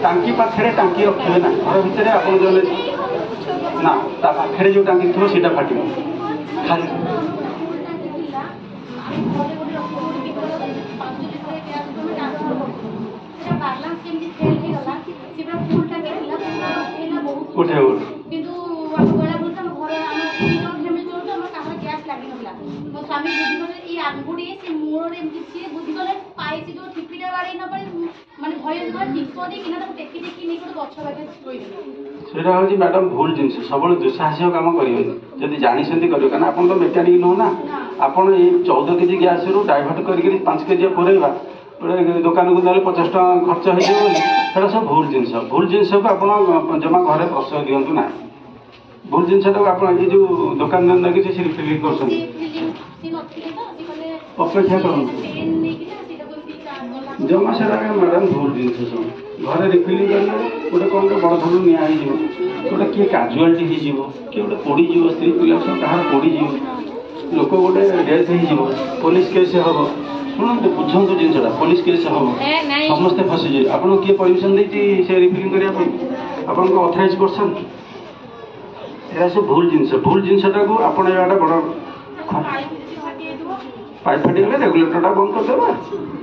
टांकी पाखे टांकी रखिए ना घर भितर आप ना पाखे जो टांकी थो सीटा फाट खाली उठे सेटा हूँ मैडम भूल जिन सब दुस्साहसिक कम करेंगे जानी करेंगे कहीं आप मेकानिक नुह ना आपड़ ये 14 केजी गैस रू डाइभर्ट कर 5 केजी पुरेवा गोटे दुकान को ना 50 टका खर्च हो सब भूल जिनस को आप जमा घर प्रश्रय दिंतु ना भूल जिनसा आप ये जो दुकान लगे से रिफिलिंग कर अपेक्षा कर जमा से मैडम भूल जिनस सब घर रिफिलिंग करेंगे गोटे कौन बड़ धरण निआ गोटे किए काजुआलिटी हो किए गोटे पोड़ स्त्री पिला सब कहार पोड़ लोक गोटे डेथ हो पुलिस केस हम शुणु बुझंतु जिनसा पुलिस केस हम समस्ते फसीजे आपको किए परमिशन देती से रिफिलिंग करने आप अथराइज करसन यह सब भूल जिनसा को आपण बड़ पाइप फाटी गले रेगुलेटरटा बंद करदे